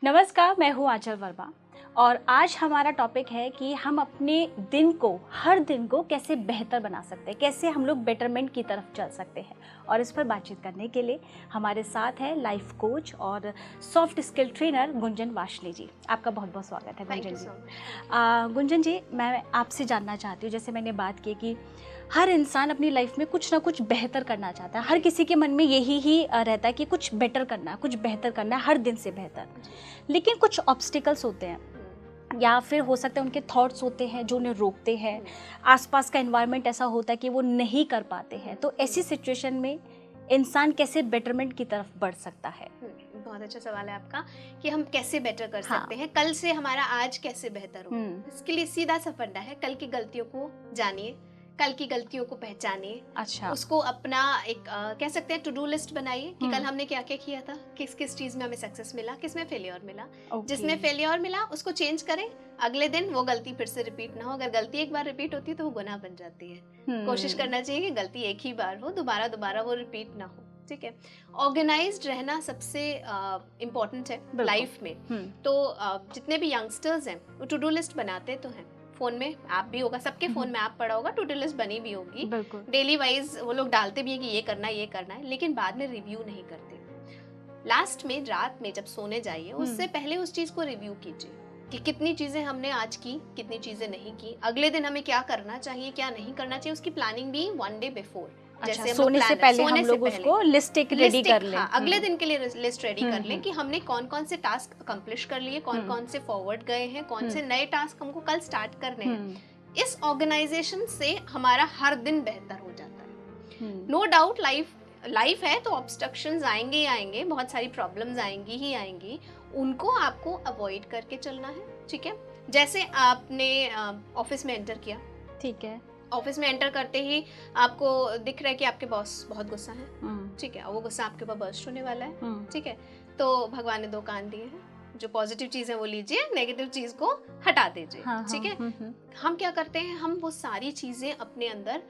नमस्कार, मैं हूँ आंचल वर्मा और आज हमारा टॉपिक है कि हम अपने हर दिन को कैसे बेहतर बना सकते हैं, कैसे हम लोग बेटरमेंट की तरफ चल सकते हैं। और इस पर बातचीत करने के लिए हमारे साथ है लाइफ कोच और soft skill trainer Gunjan Vashni जी। आपका बहुत बहुत स्वागत है गुंजन जी। गुंजन जी, मैं आपसे जानना चाहती हूँ, जैसे मैंने बात की कि हर इंसान अपनी लाइफ में कुछ ना कुछ बेहतर करना चाहता है। हर किसी के मन में यही ही रहता है कि कुछ बेटर करना है, कुछ बेहतर करना है, हर दिन से बेहतर। लेकिन कुछ ऑब्स्टिकल्स होते हैं या फिर हो सकता है उनके थॉट्स होते हैं जो उन्हें रोकते हैं। आसपास का एनवायरनमेंट ऐसा होता है कि वो नहीं कर पाते हैं। तो ऐसी सिचुएशन में इंसान कैसे बेटरमेंट की तरफ बढ़ सकता है? बहुत अच्छा सवाल है आपका कि हम कैसे बेटर कर सकते हैं, कल से हमारा आज कैसे बेहतर हो। इसके लिए सीधा सा फंडा है, कल की गलतियों को जानिए, कल की गलतियों को पहचानिए। अच्छा। उसको अपना एक कह सकते हैं टू डू लिस्ट बनाइए कि कल हमने क्या क्या किया था, किस किस चीज में हमें सक्सेस मिला, किस में फेलियर मिला। जिसमें फेलियर मिला उसको चेंज करें, अगले दिन वो गलती फिर से रिपीट ना हो। अगर गलती एक बार रिपीट होती है तो वो गुनाह बन जाती है। कोशिश करना चाहिए कि गलती एक ही बार हो, दोबारा वो रिपीट ना हो। ठीक है, ऑर्गेनाइज्ड रहना सबसे इम्पोर्टेंट है लाइफ में। तो जितने भी यंगस्टर्स हैं वो टू डू लिस्ट बनाते तो हैं। फोन में ऐप भी होगा, सबके फोन में ऐप पड़ा होगा, टू डू लिस्ट बनी भी होगी, डेली वाइज वो लोग डालते भी है कि ये करना है, लेकिन बाद में रिव्यू नहीं करते। लास्ट में रात में जब सोने जाइए उससे पहले उस चीज को रिव्यू कीजिए कि कितनी चीजें हमने आज की, कितनी चीजें नहीं की, अगले दिन हमें क्या करना चाहिए, क्या नहीं करना चाहिए, उसकी प्लानिंग भी वन डे बिफोर। जैसे सोने से पहले हम लोग उसको लिस्ट रेडी कर लें। अगले दिन के लिए लिस्ट रेडी कर लें कि हमने कौन कौन से टास्क अकम्प्लिश कर लिए, कौन कौन से फॉरवर्ड गए हैं, कौन से नए टास्क हमको कल स्टार्ट करने हैं। इस ऑर्गेनाइजेशन से हमारा हर दिन बेहतर हो जाता है। नो डाउट लाइफ है तो ऑब्स्ट्रक्शंस आएंगे ही आएंगे, बहुत सारी प्रॉब्लम्स आएंगी ही आएंगी, उनको आपको अवॉइड करके चलना है। ठीक है, जैसे आपने ऑफिस में एंटर किया, ठीक है, ऑफिस में एंटर करते ही आपको दिख रहा है कि आपके बॉस बहुत गुस्सा है। ठीक है, वो गुस्सा आपके ऊपर बर्स्ट होने वाला है। ठीक है, तो भगवान ने 2 कान दिए हैं, जो पॉजिटिव चीज है वो लीजिए, नेगेटिव चीज को हटा दीजिए। ठीक है, हम क्या करते हैं, हम वो सारी चीजें अपने अंदर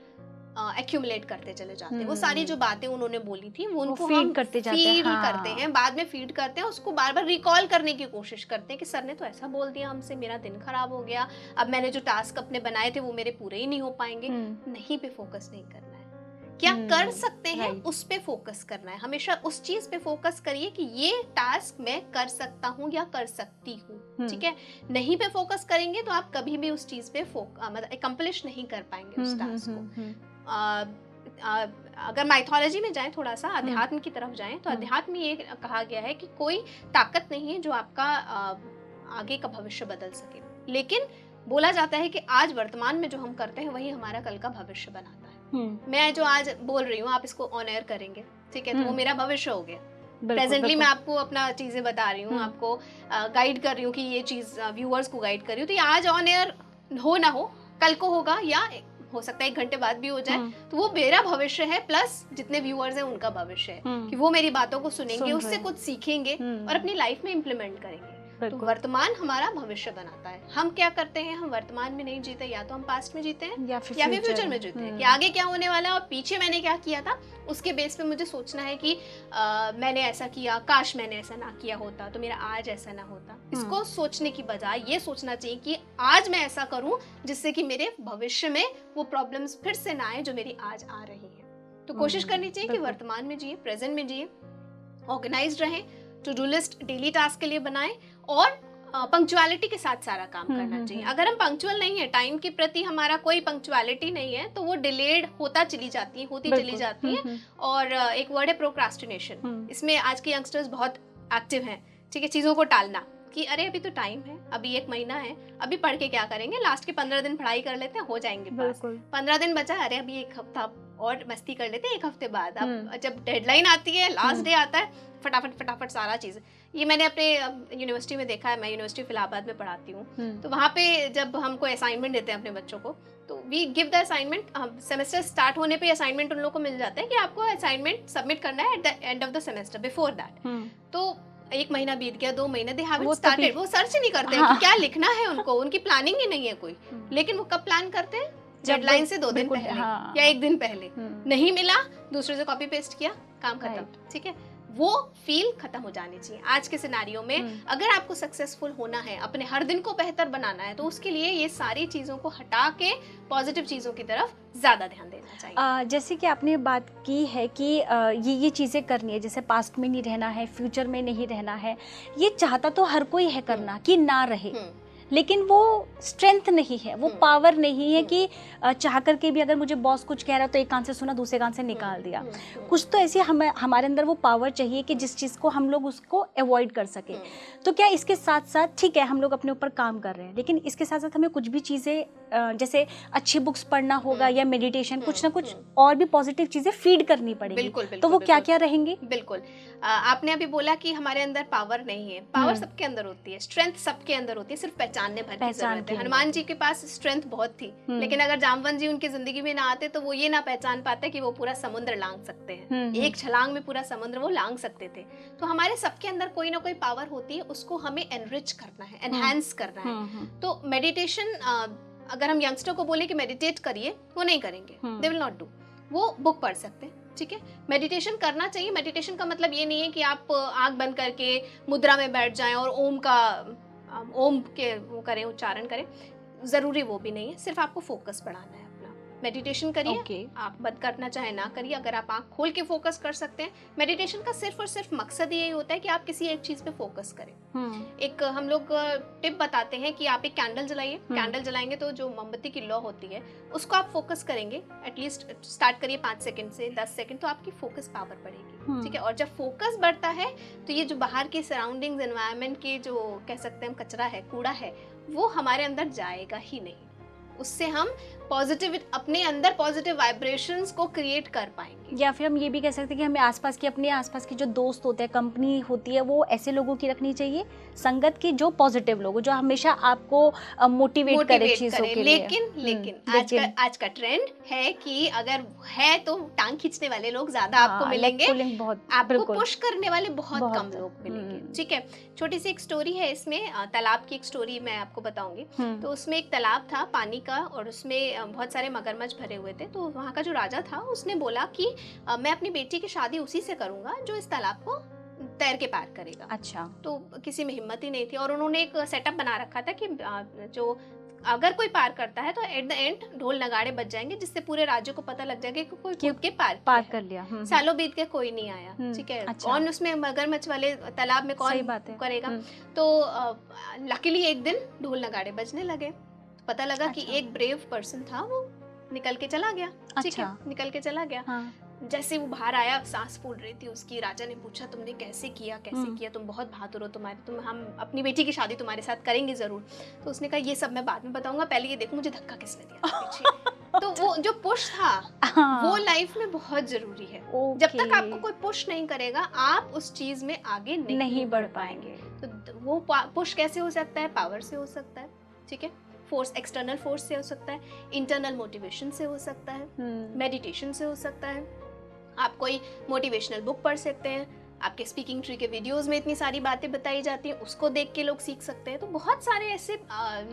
एक्यूमुलेट करते चले जाते हैं। वो सारी जो बातें उन्होंने बोली थी वो उनको हम करते हैं, बाद में फीड करते हैं, उसको बार बार रिकॉल करने की कोशिश करते हैं कि सर ने तो ऐसा बोल दिया हमसे, मेरा दिन खराब हो गया, अब मैंने जो टास्क अपने बनाए थे वो मेरे पूरे ही नहीं हो पाएंगे। नहीं पे फोकस नहीं करना है, क्या कर सकते हैं उस पे फोकस करना है। हमेशा उस चीज पे फोकस करिए कि ये टास्क मैं कर सकता हूँ या कर सकती हूँ। ठीक है, नहीं पे फोकस करेंगे तो आप कभी भी उस चीज पे मतलब अकम्प्लिश नहीं कर पाएंगे उस टास्क को। अगर माइथोलॉजी में जाएं, थोड़ा सा अध्यात्म की तरफ जाएं, तो अध्यात्म में ये कहा गया है कि कोई ताकत नहीं है जो आपका आगे का भविष्य बदल सके, लेकिन बोला जाता है कि आज वर्तमान में जो हम करते हैं वही हमारा कल का भविष्य बनाता है। मैं जो आज बोल रही हूँ आप इसको ऑन एयर करेंगे, ठीक है, तो वो मेरा भविष्य हो गया। प्रेजेंटली मैं आपको अपना चीजें बता रही हूँ, आपको गाइड कर रही हूँ कि ये चीज व्यूअर्स को गाइड कर रही हूँ, तो ये आज ऑन एयर हो ना हो, कल को होगा या हो सकता है 1 घंटे बाद भी हो जाए, तो वो मेरा भविष्य है, प्लस जितने व्यूअर्स हैं उनका भविष्य है कि वो मेरी बातों को सुनेंगे, उससे कुछ सीखेंगे और अपनी लाइफ में इम्प्लीमेंट करेंगे। तो वर्तमान हमारा भविष्य बनाता है। हम क्या करते हैं, हम वर्तमान में नहीं जीते, या तो हम पास्ट में जीते हैं या फिर फ्यूचर में जीते हैं कि आगे क्या होने वाला है और पीछे मैंने क्या किया था उसके बेस पे मुझे सोचना है कि मैंने ऐसा किया, काश मैंने ऐसा ना किया होता तो मेरा आज ऐसा ना होता। इसको सोचने की बजाय ये सोचना चाहिए कि आज मैं ऐसा करूं जिससे कि मेरे भविष्य में वो प्रॉब्लम्स फिर से ना आए जो मेरी आज आ रही है। तो कोशिश करनी चाहिए कि वर्तमान में जिए, प्रेजेंट में जिए, ऑर्गेनाइज्ड रहें, to do list daily task के लिए बनाएं और पंक्चुअलिटी के साथ सारा काम करना चाहिए। अगर हम पंक्चुअल नहीं है, टाइम के प्रति हमारा कोई पंक्चुअलिटी नहीं है, तो वो डिलेड होती चली जाती है। और एक वर्ड है प्रोक्रास्टिनेशन, इसमें आज के यंगस्टर्स बहुत एक्टिव हैं। ठीक है, चीजों को टालना कि अरे अभी तो टाइम है, अभी 1 महीना है, अभी पढ़ के क्या करेंगे, लास्ट के 15 दिन पढ़ाई कर लेते हैं, हो जाएंगे पास। 15 दिन बचा, अरे अभी 1 हफ्ता और मस्ती कर लेते हैं, 1 हफ्ते बाद। अब जब डेडलाइन आती है, लास्ट डे आता है, फटाफट सारा चीज। ये मैंने अपने यूनिवर्सिटी में देखा है, मैं यूनिवर्सिटी इलाहाबाद में पढ़ाती हूँ, तो वहाँ पे जब हमको असाइनमेंट देते हैं अपने बच्चों को, तो we give the assignment. Semester start होने पे असाइनमेंट उन लोगों को मिल जाता है कि आपको असाइनमेंट सबमिट करना है at the end of the semester, before that. तो 1 महीना बीत गया, 2 महीने, दे हैवंट स्टार्टेड, वो सर्च नहीं करते हैं कि क्या लिखना है उनको, उनकी प्लानिंग ही नहीं है कोई। लेकिन वो कब प्लान करते हैं, डेडलाइन से 2 दिन पहले या 1 दिन पहले। नहीं मिला, दूसरे से कॉपी पेस्ट किया, काम खत्म। ठीक है, वो फील खत्म हो जानी चाहिए। आज के सिनारियो में अगर आपको सक्सेसफुल होना है, अपने हर दिन को बेहतर बनाना है, तो उसके लिए ये सारी चीज़ों को हटा के पॉजिटिव चीज़ों की तरफ ज़्यादा ध्यान देना चाहिए। जैसे कि आपने बात की है कि ये चीज़ें करनी है, जैसे पास्ट में नहीं रहना है, फ्यूचर में नहीं रहना है, ये चाहता तो हर कोई है करना कि ना रहे, लेकिन वो स्ट्रेंथ नहीं है, वो पावर नहीं है कि चाह करके भी अगर मुझे बॉस कुछ कह रहा है तो एक कान से सुना दूसरे कान से निकाल दिया। कुछ तो ऐसी हमारे अंदर वो पावर चाहिए कि जिस चीज़ को हम लोग उसको अवॉइड कर सके। तो क्या इसके साथ साथ ठीक है हम लोग अपने ऊपर काम कर रहे हैं, लेकिन इसके साथ साथ हमें कुछ भी चीज़ें जैसे अच्छी बुक्स पढ़ना होगा या मेडिटेशन, कुछ ना कुछ और भी पॉजिटिव चीज़ें फीड करनी पड़ेगी। बिल्कुल, बिल्कुल, तो वो क्या क्या रहेंगी? बिल्कुल, आपने अभी बोला कि हमारे अंदर पावर नहीं है। पावर सबके अंदर होती है, स्ट्रेंथ सबके अंदर होती है, सिर्फ पहचानने भर की जरूरत है। हनुमान जी के पास स्ट्रेंथ बहुत थी, लेकिन अगर जामवंत जी उनकी जिंदगी में ना आते तो वो ये ना पहचान पाते कि वो पूरा समुद्र लांग सकते हैं। एक छलांग में पूरा समुद्र वो लांग सकते थे। तो हमारे सबके अंदर कोई ना कोई पावर होती है, उसको हमें एनरिच करना है, एनहांस करना है। तो मेडिटेशन, अगर हम यंगस्टर को बोले कि मेडिटेट करिए, वो नहीं करेंगे, दे विल नॉट डू। वो बुक पढ़ सकते हैं, ठीक है। मेडिटेशन करना चाहिए। मेडिटेशन का मतलब ये नहीं है कि आप आंख बंद करके मुद्रा में बैठ जाएं और ओम के वो करें, उच्चारण करें, जरूरी वो भी नहीं है। सिर्फ आपको फोकस बढ़ाना है। मेडिटेशन करिए, आप बंद करना चाहे ना करिए। अगर आप आंख खोल के फोकस कर सकते हैं, मेडिटेशन का सिर्फ और सिर्फ मकसद यही होता है कि आप किसी एक चीज पे फोकस करें। एक हम लोग टिप बताते हैं कि आप एक कैंडल जलाइए। कैंडल जलाएंगे तो जो मोमबत्ती की लौ होती है उसको आप फोकस करेंगे, एटलीस्ट स्टार्ट करिए 5 सेकंड से 10 सेकंड, तो आपकी फोकस पावर बढ़ेगी, ठीक है। और जब फोकस बढ़ता है तो ये जो बाहर के सराउंडिंग्स, एनवायरनमेंट के जो कह सकते हैं हम कचरा है, कूड़ा है, वो हमारे अंदर जाएगा ही नहीं। उससे हम पॉजिटिव, अपने अंदर पॉजिटिव वाइब्रेशंस को क्रिएट कर पाएंगे। या फिर हम ये भी कह सकते हैं कि हमें आसपास की, अपने आसपास की जो दोस्त होते हैं, कंपनी होती है, वो ऐसे लोगों की रखनी चाहिए संगत की जो पॉजिटिव लोग, जो हमेशा आपको मोटिवेट करे चीजों के लिए। लेकिन आज का ट्रेंड है कि अगर है तो टांग खींचने वाले लोग ज्यादा आपको मिलेंगे, आपको पुश करने वाले बहुत कम लोग मिलेंगे, ठीक है। छोटी सी एक स्टोरी है इसमें, तालाब की एक स्टोरी मैं आपको बताऊंगी। तो उसमें एक तालाब था पानी का, और उसमें बहुत सारे मगरमच्छ भरे हुए थे। तो वहाँ का जो राजा था उसने बोला कि मैं अपनी बेटी की शादी उसी से करूंगा जो इस तालाब को तैर के पार करेगा। अच्छा। तो किसी में हिम्मत ही नहीं थी, और उन्होंने एक सेटअप बना रखा था कि जो अगर कोई पार करता है तो एट द एंड ढोल नगाड़े बज जाएंगे, जिससे पूरे राज्य को पता लग जाएगा कि कोई कूद के पार कर लिया। सालों बीत के कोई नहीं आया, ठीक है। अच्छा। कौन उसमें मगरमच्छ वाले तालाब में कौन करेगा। तो लकीली एक दिन ढोल नगाड़े बजने लगे, पता लगा कि एक ब्रेव पर्सन था, वो निकल के चला गया, ठीक है, निकल के चला गया। जैसे वो बाहर आया, सांस फूल रही थी उसकी। राजा ने पूछा तुमने कैसे किया, तुम बहुत बहादुर हो, हम अपनी बेटी की शादी तुम्हारे साथ करेंगे जरूर। तो उसने कहा ये सब मैं बाद में बताऊंगा, पहले ये देखो मुझे धक्का किसने दिया पीछे। तो वो जो पुश था वो लाइफ में बहुत जरूरी है। जब तक आपको कोई पुश नहीं करेगा, आप उस चीज में आगे नहीं बढ़ पाएंगे। तो वो पुश कैसे हो सकता है? पावर से हो सकता है, ठीक है। फोर्स, एक्सटर्नल फोर्स से हो सकता है, इंटरनल मोटिवेशन से हो सकता है, मेडिटेशन से हो सकता है। आप कोई मोटिवेशनल बुक पढ़ सकते हैं, आपके स्पीकिंग ट्री के वीडियोस में इतनी सारी बातें बताई जाती हैं, उसको देख के लोग सीख सकते हैं। तो बहुत सारे ऐसे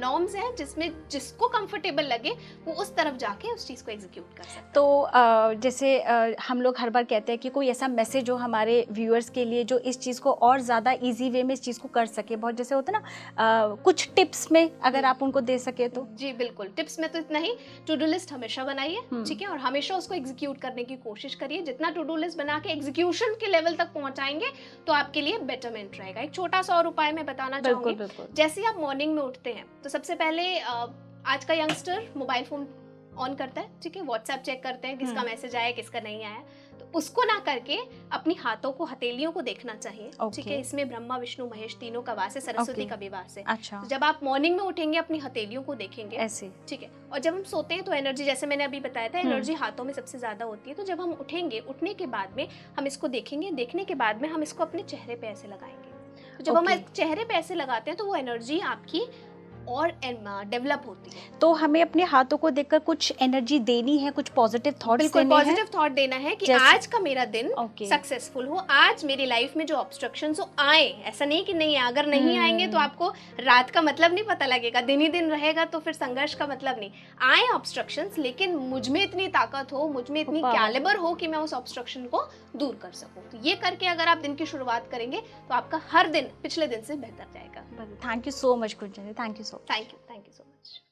नॉर्म्स हैं जिसमें जिसको कंफर्टेबल लगे वो उस तरफ जाके उस चीज़ को एग्जीक्यूट कर सकते हैं। तो जैसे हम लोग हर बार कहते हैं कि कोई ऐसा मैसेज हो हमारे व्यूअर्स के लिए जो इस चीज़ को और ज़्यादा ईजी वे में इस चीज़ को कर सके, बहुत जैसे होता है ना, कुछ टिप्स में अगर आप उनको दे सके तो। जी बिल्कुल, टिप्स में तो इतना ही, टू डू लिस्ट हमेशा बनाइए, ठीक है, और हमेशा उसको एग्जीक्यूट करने की कोशिश करिए। जितना टू डू लिस्ट बना के एग्जीक्यूशन के लेवल तक पहुंचाएंगे तो आपके लिए बेटरमेंट रहेगा। एक छोटा सा और उपाय मैं बताना चाहूंगी। जैसे आप मॉर्निंग में उठते हैं तो सबसे पहले आज का यंगस्टर मोबाइल फोन ऑन करता है, ठीक है, व्हाट्सएप चेक करते हैं किसका मैसेज आया किसका नहीं आया। तो उसको ना करके अपनी हाथों को, हथेलियों को देखना चाहिए, ठीक है। इसमें ब्रह्मा विष्णु महेश तीनों का वास है, सरस्वती का भी वास है। अच्छा। तो जब आप मॉर्निंग में उठेंगे अपनी हथेलियों को देखेंगे ऐसे, ठीक है। और जब हम सोते हैं तो एनर्जी, जैसे मैंने अभी बताया था, एनर्जी हाथों में सबसे ज्यादा होती है। तो जब हम उठेंगे, उठने के बाद में हम इसको देखेंगे, देखने के बाद में हम इसको अपने चेहरे पे ऐसे लगाएंगे। तो जब हम चेहरे पे ऐसे लगाते हैं तो वो एनर्जी आपकी और डेवलप होती है। तो हमें अपने हाथों को देखकर कुछ एनर्जी देनी है, कुछ पॉजिटिव थॉट्स बिल्कुल देने हैं। पॉजिटिव थॉट देना है कि जैसे- आज का मेरा दिन सक्सेसफुल हो, आज मेरी लाइफ में जो ऑब्स्ट्रक्शंस हो आए, ऐसा नहीं कि नहीं, अगर नहीं आएंगे तो आपको रात का मतलब नहीं पता लगेगा, दिन ही दिन रहेगा तो फिर संघर्ष का मतलब नहीं। आए ऑब्स्ट्रक्शंस, लेकिन मुझ में इतनी ताकत हो, मुझ में इतनी कैलिबर हो कि मैं उस ऑब्स्ट्रक्शन को दूर कर सकूं। तो ये करके अगर आप दिन की शुरुआत करेंगे तो आपका हर दिन पिछले दिन से बेहतर जाएगा। Thank you so much Gunjan, thank you so much. Thank you so much.